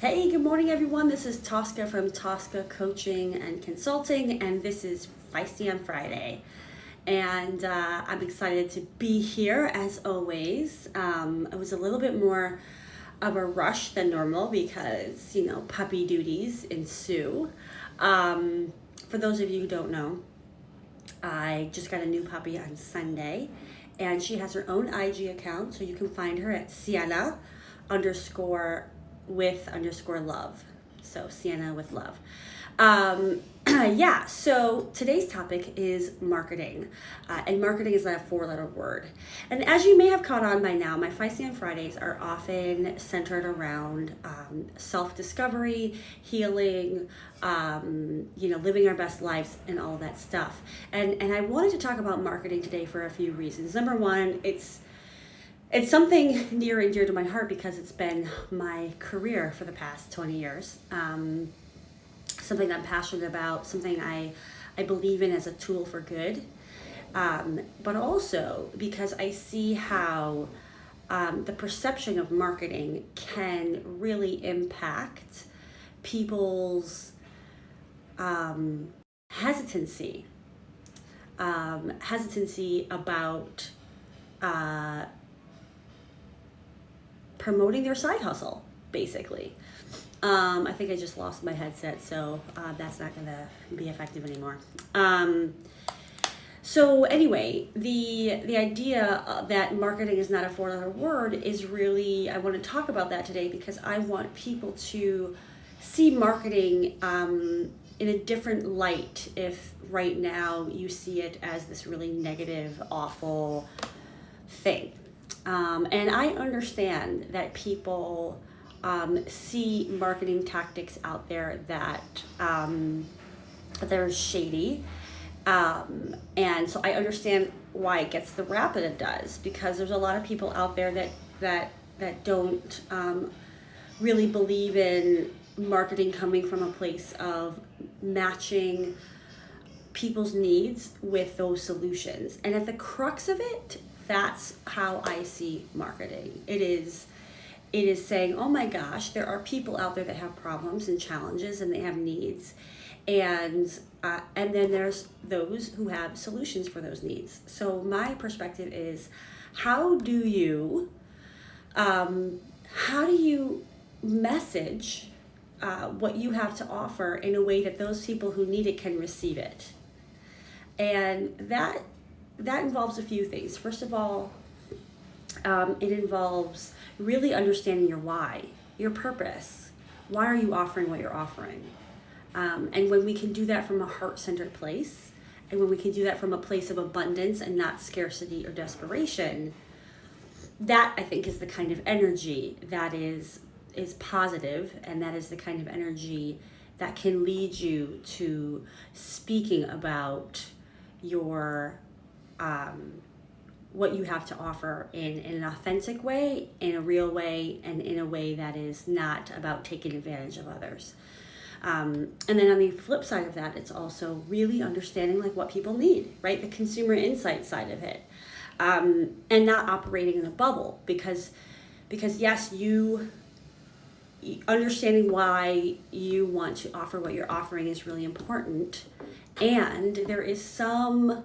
Hey, good morning, everyone. This is Tosca from Tosca Coaching and Consulting, and this is Feisty on Friday. And I'm excited to be here as always. It was a little bit more of a rush than normal because, puppy duties ensue. For those of you who don't know, I just got a new puppy on Sunday, and she has her own IG account, so you can find her at Sienna underscore with underscore love. So Sienna with love. So today's topic is marketing. And marketing is a 4-letter word. And as you may have caught on by now, my Feisty on Fridays are often centered around self-discovery, healing, living our best lives and all that stuff. And I wanted to talk about marketing today for a few reasons. Number one, it's something near and dear to my heart because it's been my career for the past 20 years. Something I'm passionate about, something I believe in as a tool for good. But also because I see how the perception of marketing can really impact people's hesitancy about promoting their side hustle, basically. I think I just lost my headset, so that's not going to be effective anymore. So anyway, the idea that marketing is not a 4-letter word is really, I want to talk about that today because I want people to see marketing in a different light if right now you see it as this really negative, awful thing. And I understand that people see marketing tactics out there that they're shady. And so I understand why it gets the rap that it does, because there's a lot of people out there that don't really believe in marketing coming from a place of matching people's needs with those solutions. And at the crux of it, that's how I see marketing. It is saying, oh my gosh, there are people out there that have problems and challenges and they have needs. And then there's those who have solutions for those needs. So my perspective is, how do you message what you have to offer in a way that those people who need it can receive it? And that involves a few things. First of all, it involves really understanding your why, your purpose. Why are you offering what you're offering? And when we can do that from a heart-centered place, and when we can do that from a place of abundance and not scarcity or desperation, that I think is the kind of energy that is positive, and that is the kind of energy that can lead you to speaking about your what you have to offer in an authentic way, in a real way, and in a way that is not about taking advantage of others. And then on the flip side of that, it's also really understanding what people need, right? The consumer insight side of it, and not operating in a bubble, because yes, you understanding why you want to offer what you're offering is really important, and there is some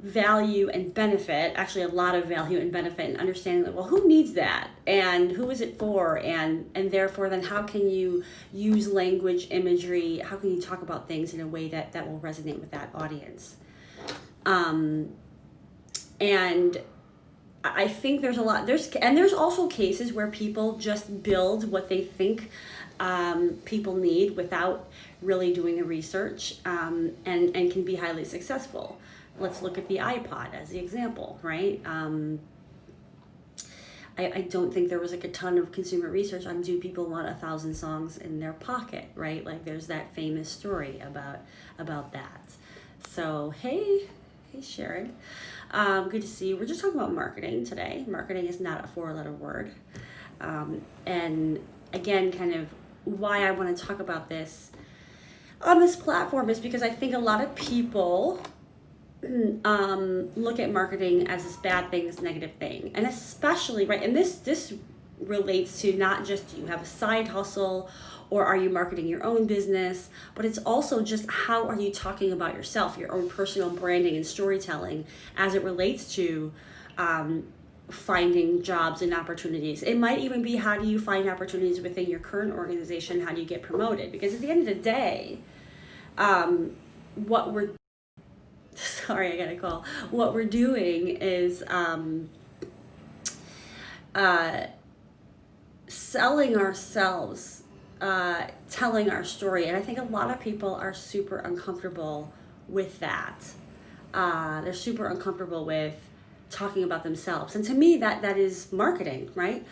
value and benefit, actually a lot of value and benefit in understanding that, well, who needs that and who is it for, and therefore then how can you use language, imagery, how can you talk about things in a way that will resonate with that audience. And I think there's also cases where people just build what they think people need without really doing the research, and can be highly successful. Let's look at the iPod as the example, right? I don't think there was a ton of consumer research on, do people want 1,000 songs in their pocket, right? There's that famous story about that. So hey Sharon, good to see you. We're just talking about marketing today. Marketing is not a 4-letter word, and again, kind of why I want to talk about this on this platform is because I think a lot of people look at marketing as this bad thing, this negative thing, and especially right. And this relates to not just do you have a side hustle or are you marketing your own business, but it's also just how are you talking about yourself, your own personal branding and storytelling as it relates to finding jobs and opportunities. It might even be how do you find opportunities within your current organization, how do you get promoted? Because at the end of the day, what we're sorry, I got a call. What we're doing is selling ourselves, telling our story. And I think a lot of people are super uncomfortable with that. They're super uncomfortable with talking about themselves. And to me, that is marketing, right?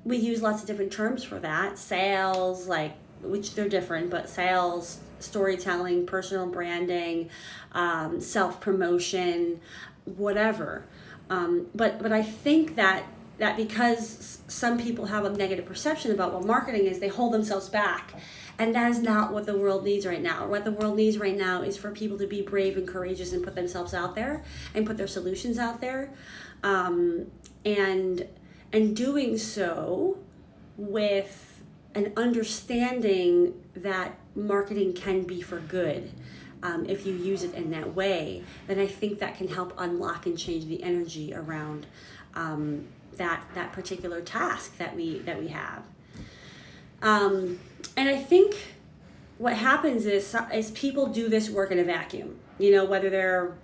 We use lots of different terms for that. Sales, like, which they're different, but sales, storytelling, personal branding, self-promotion, whatever. But I think that because some people have a negative perception about what marketing is, they hold themselves back. And that is not what the world needs right now. What the world needs right now is for people to be brave and courageous and put themselves out there and put their solutions out there. And doing so with an understanding that marketing can be for good. If you use it in that way, then I think that can help unlock and change the energy around that particular task that we have. And I think what happens is people do this work in a vacuum. You know, whether they're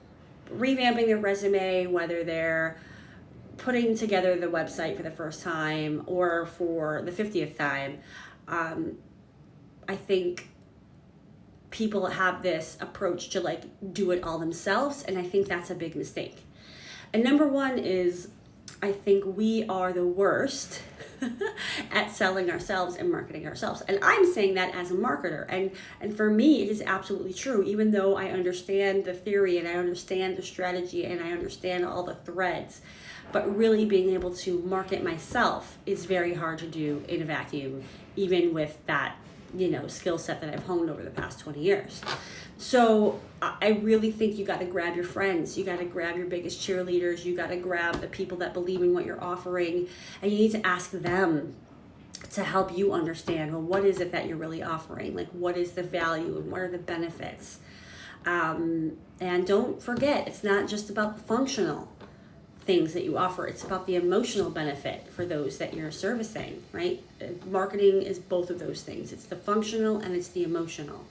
revamping their resume, whether they're putting together the website for the first time or for the 50th time. I think people have this approach to like do it all themselves, and I think that's a big mistake. And number one is I think we are the worst at selling ourselves and marketing ourselves. And I'm saying that as a marketer. And for me, it is absolutely true, even though I understand the theory and I understand the strategy and I understand all the threads. But really being able to market myself is very hard to do in a vacuum, even with that, skill set that I've honed over the past 20 years. So I really think you got to grab your friends, you got to grab your biggest cheerleaders, you got to grab the people that believe in what you're offering, and you need to ask them to help you understand, well, what is it that you're really offering? Like, what is the value and what are the benefits? And don't forget, it's not just about the functional things that you offer, it's about the emotional benefit for those that you're servicing, right? Marketing is both of those things. It's the functional and it's the emotional.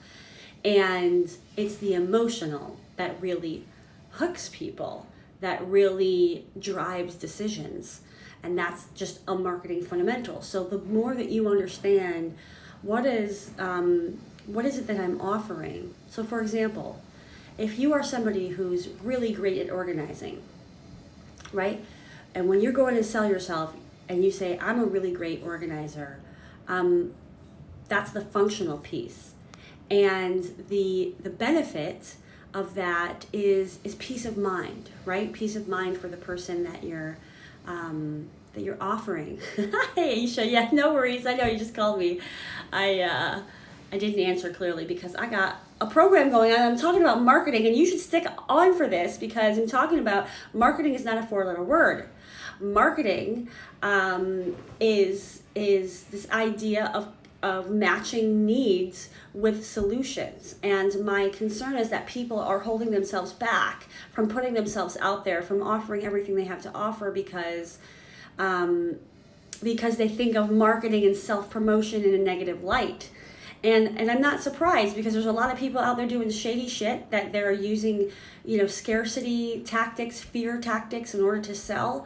And it's the emotional that really hooks people, that really drives decisions. And that's just a marketing fundamental. So the more that you understand what is it that I'm offering. So for example, if you are somebody who's really great at organizing, right? And when you're going to sell yourself and you say, I'm a really great organizer, that's the functional piece. And the benefit of that is peace of mind, right? Peace of mind for the person that you're offering. Hey, Aisha, yeah, no worries. I know you just called me. I didn't answer clearly because I got a program going on. I'm talking about marketing, and you should stick on for this because I'm talking about marketing is not a four-letter word. Marketing is this idea of matching needs with solutions. And my concern is that people are holding themselves back from putting themselves out there, from offering everything they have to offer because they think of marketing and self-promotion in a negative light. And I'm not surprised because there's a lot of people out there doing shady shit that they're using, scarcity tactics, fear tactics in order to sell.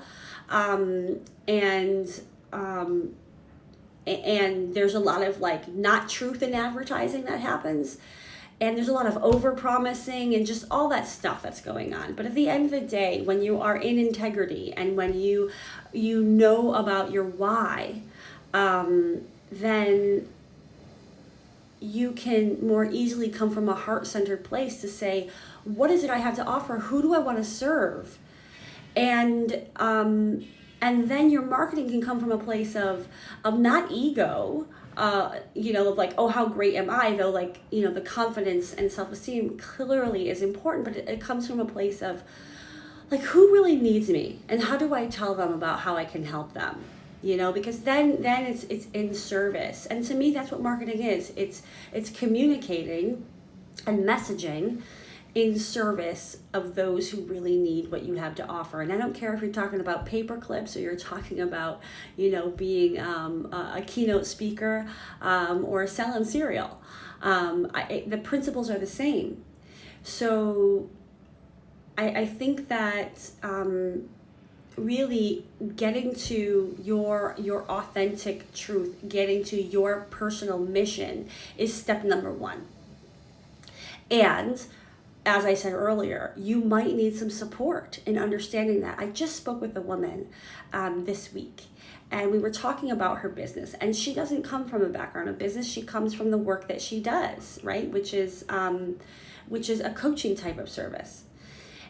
And there's a lot of not truth in advertising that happens. And there's a lot of over-promising and just all that stuff that's going on. But at the end of the day, when you are in integrity and when you know about your why, then you can more easily come from a heart-centered place to say, what is it I have to offer? Who do I want to serve? And then your marketing can come from a place of not ego, of like, oh, how great am I? Though, the confidence and self-esteem clearly is important, but it comes from a place of, who really needs me? And how do I tell them about how I can help them? because then it's in service. And to me, that's what marketing is. It's communicating and messaging in service of those who really need what you have to offer. And I don't care if you're talking about paper clips or you're talking about, being a keynote speaker or selling cereal. The principles are the same. So I think that really getting to your authentic truth, getting to your personal mission is step number one. And as I said earlier, you might need some support in understanding that. I just spoke with a woman this week, and we were talking about her business. And she doesn't come from a background of business. She comes from the work that she does, right? Which is a coaching type of service.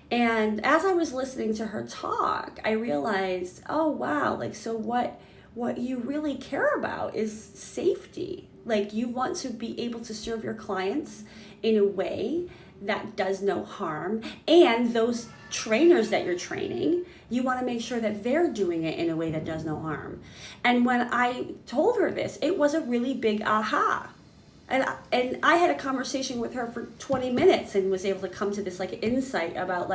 And as I was listening to her talk, I realized, oh wow, so what you really care about is safety. You want to be able to serve your clients in a way that does no harm, and those trainers that you're training, you want to make sure that they're doing it in a way that does no harm. And when I told her this, it was a really big aha. And I had a conversation with her for 20 minutes and was able to come to this insight about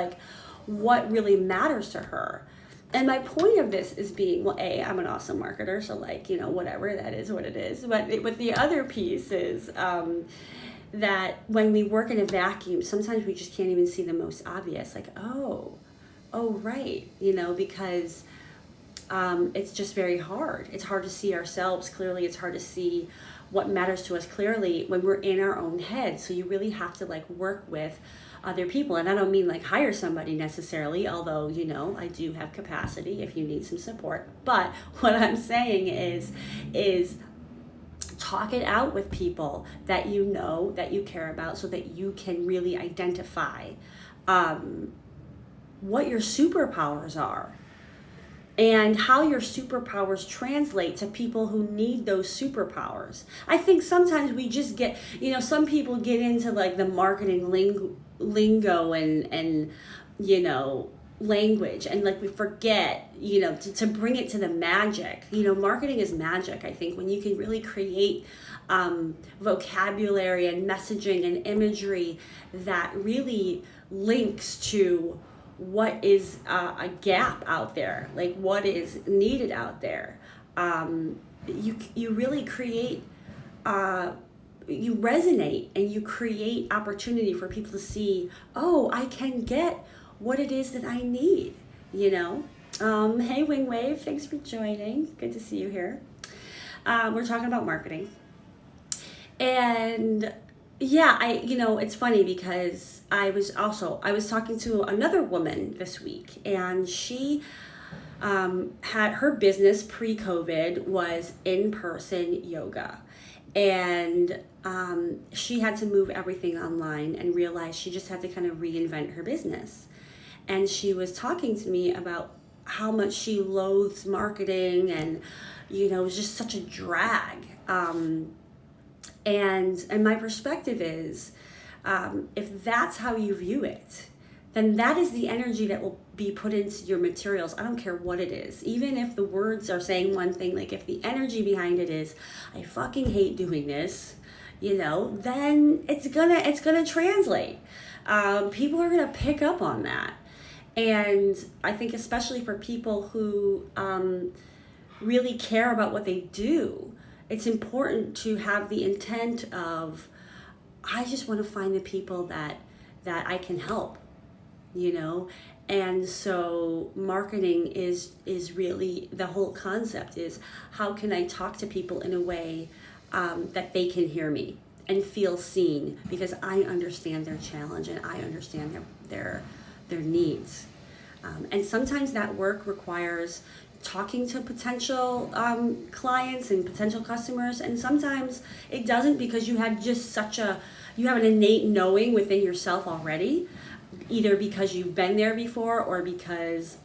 what really matters to her. And my point of this is being, well, I'm an awesome marketer, so whatever, that is what it is. But the other piece is that when we work in a vacuum, sometimes we just can't even see the most obvious, oh right, because it's just very hard. It's hard to see ourselves clearly. It's hard to see what matters to us clearly when we're in our own head. So you really have to work with other people. And I don't mean hire somebody necessarily, although, I do have capacity if you need some support. But what I'm saying is talk it out with people that that you care about, so that you can really identify what your superpowers are and how your superpowers translate to people who need those superpowers. I think sometimes we just get, some people get into the marketing lingo and language, and we forget, to bring it to the magic. Marketing is magic. I think when you can really create vocabulary and messaging and imagery that really links to what is a gap out there, what is needed out there, you really create, you resonate, and you create opportunity for people to see, oh, I can get what it is that I need, Hey Wing Wave, thanks for joining. Good to see you here. We're talking about marketing. And yeah, it's funny because I was talking to another woman this week, and she had her business pre-COVID was in-person yoga. And she had to move everything online and realized she just had to kind of reinvent her business. And she was talking to me about how much she loathes marketing, and it was just such a drag. And my perspective is, if that's how you view it, then that is the energy that will be put into your materials. I don't care what it is. Even if the words are saying one thing, if the energy behind it is, I fucking hate doing this, then it's gonna translate. People are gonna pick up on that. And I think especially for people who really care about what they do, it's important to have the intent of, I just want to find the people that I can help, And so marketing is really, the whole concept is, how can I talk to people in a way that they can hear me and feel seen, because I understand their challenge and I understand their needs. And sometimes that work requires talking to potential clients and potential customers, and sometimes it doesn't, because you have just you have an innate knowing within yourself already, either because you've been there before or because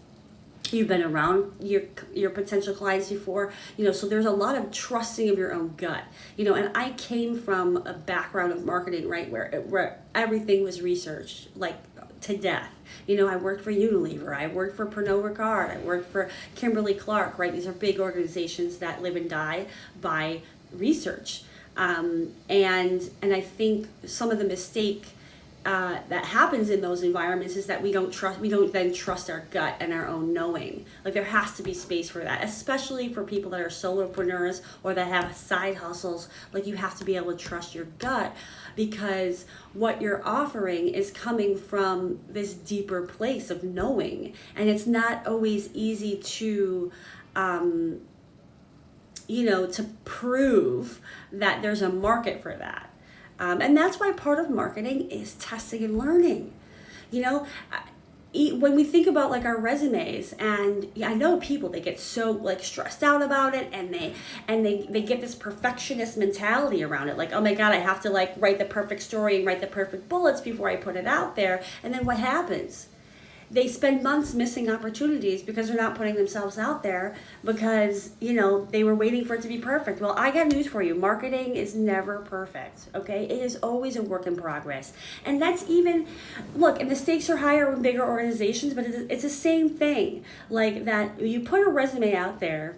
you've been around your potential clients before, so there's a lot of trusting of your own gut, and I came from a background of marketing, right, where everything was researched, to death. I worked for Unilever, I worked for Pernod Ricard, I worked for Kimberly-Clark, right? These are big organizations that live and die by research. And I think some of the mistake that happens in those environments is that we don't then trust our gut and our own knowing. Like, there has to be space for that, especially for people that are solopreneurs or that have side hustles. Like, you have to be able to trust your gut, because what you're offering is coming from this deeper place of knowing, and it's not always easy to to prove that there's a market for that. And that's why part of marketing is testing and learning. When we think about like our resumes, and I know people, they get so like stressed out about it, and they get this perfectionist mentality around it. Like, oh my God, I have to like write the perfect story and write the perfect bullets before I put it out there. And then what happens? They spend months missing opportunities because they're not putting themselves out there because, they were waiting for it to be perfect. Well, I got news for you. Marketing is never perfect, okay? It is always a work in progress. And that's even, look, and the stakes are higher with bigger organizations, but it's the same thing. Like that, you put a resume out there,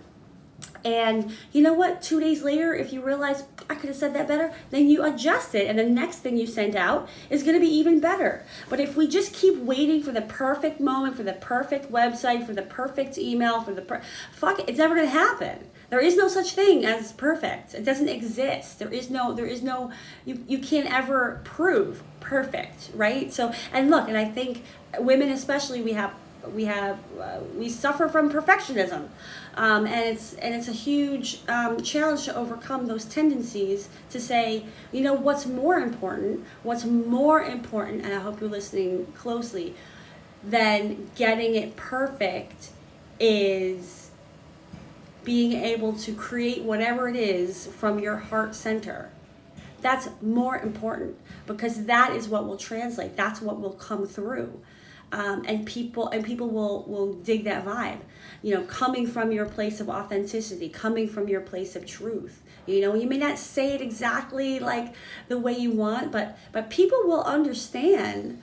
and you know what? 2 days later, if you realize I could have said that better, then you adjust it, and the next thing you send out is going to be even better. But if we just keep waiting for the perfect moment, for the perfect website, for the perfect email, fuck it, it's never going to happen. There is no such thing as perfect. It doesn't exist. There is no, you can't ever prove perfect, right? So, and look, and I think women especially, we suffer from perfectionism, and it's a huge challenge to overcome those tendencies to say, what's more important, and I hope you're listening closely, than getting it perfect is being able to create whatever it is from your heart center. That's more important, because that is what will translate. That's what will come through. And people will dig that vibe, coming from your place of authenticity, coming from your place of truth. You may not say it exactly like the way you want, but people will understand.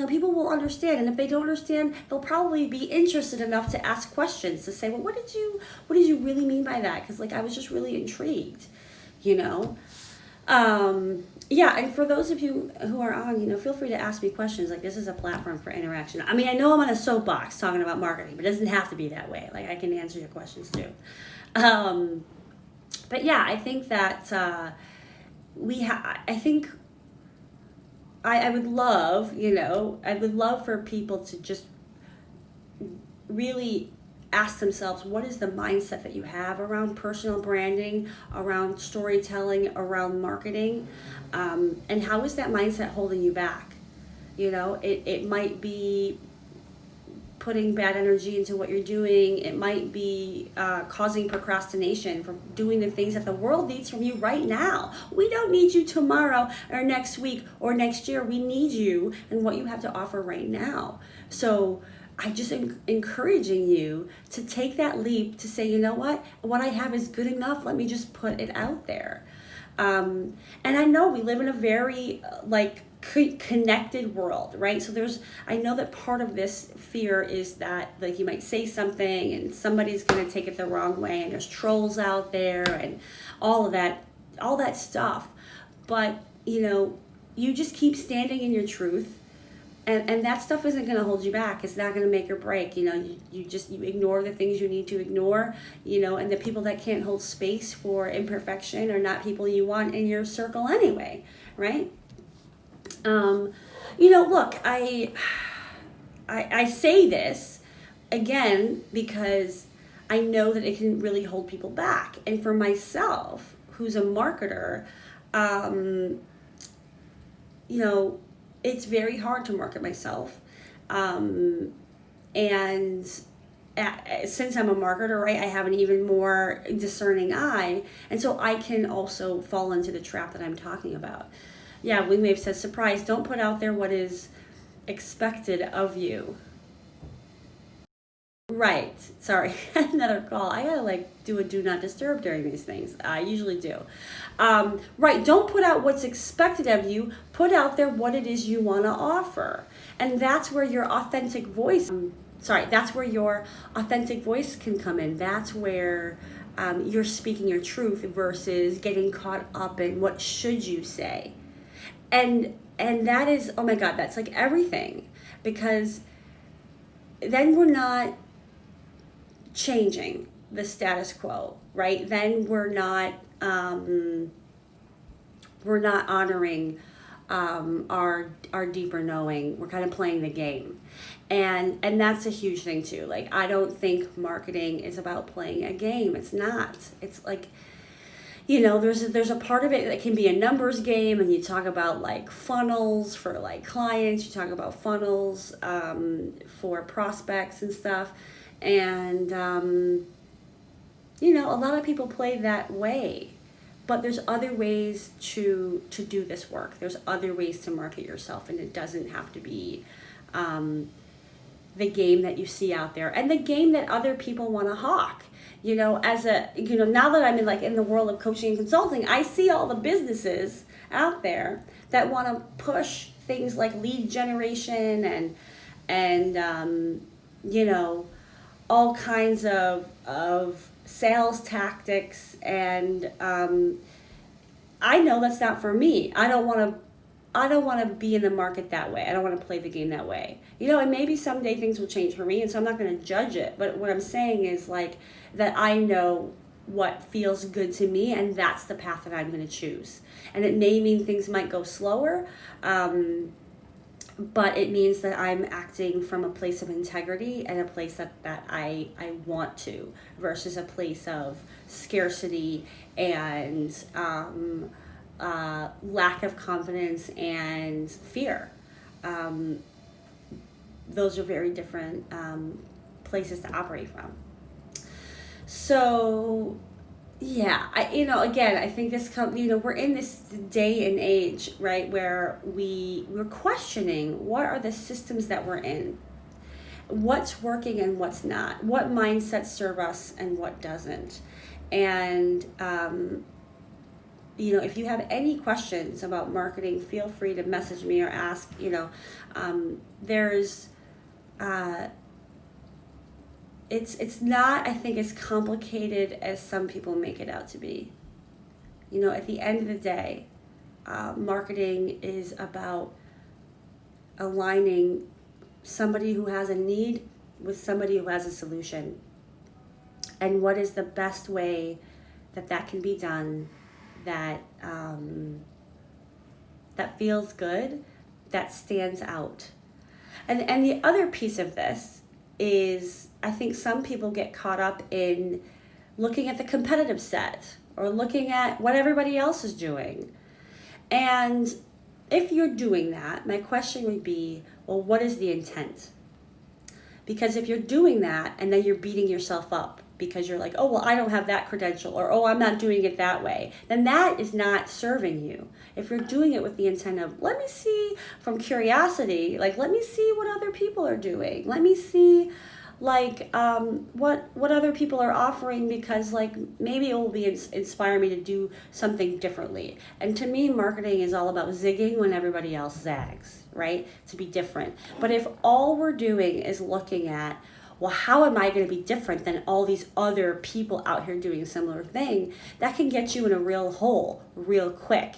People will understand, and if they don't understand, they'll probably be interested enough to ask questions, to say, well, what did you really mean by that? Because I was just really intrigued, Yeah, and for those of you who are on, feel free to ask me questions. Like, this is a platform for interaction. I mean, I know I'm on a soapbox talking about marketing, but it doesn't have to be that way. Like, I can answer your questions too. But yeah, I think that I would love, for people to just really ask themselves, what is the mindset that you have around personal branding, around storytelling, around marketing, and how is that mindset holding you back? It might be putting bad energy into what you're doing. It might be causing procrastination from doing the things that the world needs from you right now. We don't need you tomorrow or next week or next year. We need you and what you have to offer right now. So I'm just encouraging you to take that leap to say, what I have is good enough. Let me just put it out there. And I know we live in a very connected world, right? So I know that part of this fear is that you might say something and somebody's going to take it the wrong way, and there's trolls out there and all that stuff. But, you just keep standing in your truth. And that stuff isn't going to hold you back. It's not going to make or break. You ignore the things you need to ignore, and the people that can't hold space for imperfection are not people you want in your circle anyway, right? Look, I say this again because I know that it can really hold people back. And for myself, who's a marketer, it's very hard to market myself. And since I'm a marketer, right, I have an even more discerning eye. And so I can also fall into the trap that I'm talking about. Yeah, Wingwave says, surprise, don't put out there what is expected of you. Right. Sorry. Another call. I gotta like do a do not disturb during these things. I usually do. Right. Don't put out what's expected of you. Put out there what it is you want to offer. And that's where your authentic voice, that's where your authentic voice can come in. That's where you're speaking your truth versus getting caught up in what should you say. And that is, oh my God, that's like everything. Because then we're not changing the status quo, right? Then we're not honoring our deeper knowing. We're kind of playing the game, and that's a huge thing too. Like, I don't think marketing is about playing a game. It's not. It's like, there's a part of it that can be a numbers game, and you talk about like funnels for like clients. You talk about funnels for prospects and stuff. And, a lot of people play that way, but there's other ways to do this work. There's other ways to market yourself, and it doesn't have to be the game that you see out there and the game that other people want to hawk. Now that I'm in the world of coaching and consulting, I see all the businesses out there that want to push things like lead generation and all kinds of sales tactics, and I know that's not for me. I don't want to be in the market that way. I don't want to play the game that way. And maybe someday things will change for me, and so I'm not going to judge it. But what I'm saying is like that I know what feels good to me, and that's the path that I'm going to choose. And it may mean things might go slower, but it means that I'm acting from a place of integrity and a place that I want to, versus a place of scarcity and lack of confidence and fear. Those are very different places to operate from. So yeah, I think this we're in this day and age, right, where we're questioning what are the systems that we're in, what's working and what's not, what mindsets serve us and what doesn't. And if you have any questions about marketing, feel free to message me or ask. There's it's not, I think, as complicated as some people make it out to be. At the end of the day, marketing is about aligning somebody who has a need with somebody who has a solution. And what is the best way that can be done, that feels good, that stands out. And the other piece of this is, I think some people get caught up in looking at the competitive set or looking at what everybody else is doing. And if you're doing that, my question would be, well, what is the intent? Because if you're doing that and then you're beating yourself up because you're like, oh, well, I don't have that credential, or, oh, I'm not doing it that way, then that is not serving you. If you're doing it with the intent of, let me see, from curiosity, like, let me see what other people are doing. Let me see, like, what other people are offering, because, like, maybe it will inspire me to do something differently. And to me, marketing is all about zigging when everybody else zags, right? To be different. But if all we're doing is looking at, well, how am I going to be different than all these other people out here doing a similar thing, that can get you in a real hole real quick.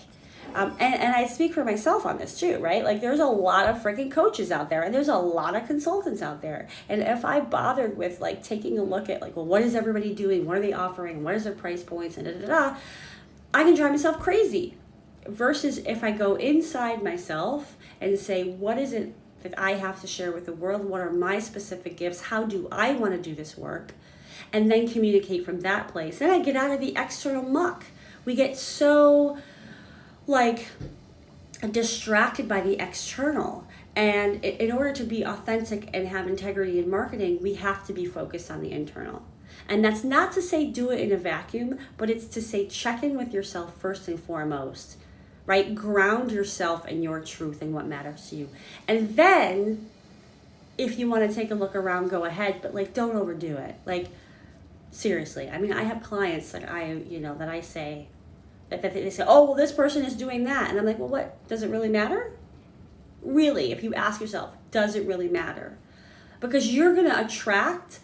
And I speak for myself on this too, right? Like, there's a lot of freaking coaches out there, and there's a lot of consultants out there. And if I bothered with like taking a look at like, well, what is everybody doing? What are they offering? What is their price points? And I can drive myself crazy. Versus if I go inside myself and say, what is it that I have to share with the world? What are my specific gifts? How do I want to do this work? And then communicate from that place. Then I get out of the external muck. We get so like distracted by the external. And in order to be authentic and have integrity in marketing, we have to be focused on the internal. And that's not to say do it in a vacuum, but it's to say check in with yourself first and foremost, right? Ground yourself in your truth and what matters to you. And then if you want to take a look around, go ahead, but like, don't overdo it. Like, seriously. I mean, I have clients that that I say, that they say, oh, well, this person is doing that. And I'm like, well, what, does it really matter? Really, if you ask yourself, does it really matter? Because you're going to attract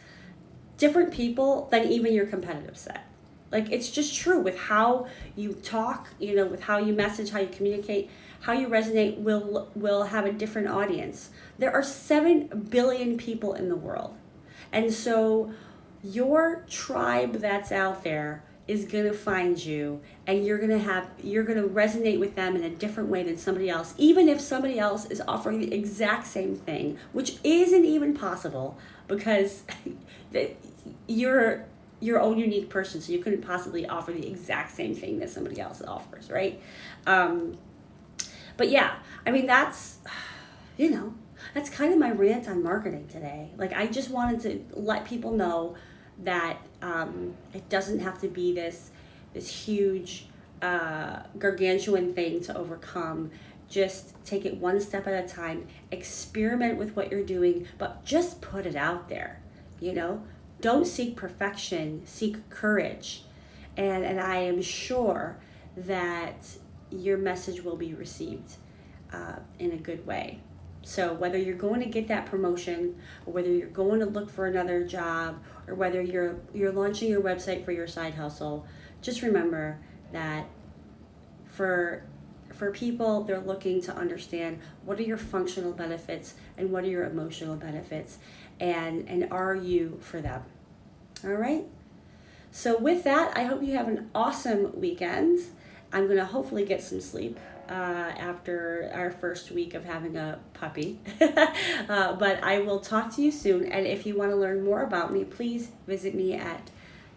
different people than even your competitive set. Like, it's just true with how you talk, with how you message, how you communicate, how you resonate will have a different audience. There are 7 billion people in the world. And so your tribe that's out there is going to find you, and you're going to resonate with them in a different way than somebody else, even if somebody else is offering the exact same thing, which isn't even possible because you're your own unique person, so you couldn't possibly offer the exact same thing that somebody else offers, right? But yeah, I mean, that's kind of my rant on marketing today. Like, I just wanted to let people know that it doesn't have to be this huge gargantuan thing to overcome. Just take it one step at a time, experiment with what you're doing, but just put it out there. Don't seek perfection, seek courage. And I am sure that your message will be received in a good way. So whether you're going to get that promotion, or whether you're going to look for another job, or whether you're launching your website for your side hustle, just remember that for people, they're looking to understand what are your functional benefits and what are your emotional benefits, and are you for them. All right? So with that, I hope you have an awesome weekend. I'm going to hopefully get some sleep after our first week of having a puppy. But I will talk to you soon. And if you want to learn more about me, please visit me at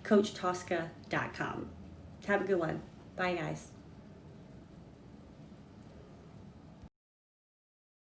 coachtosca.com. Have a good one. Bye, guys.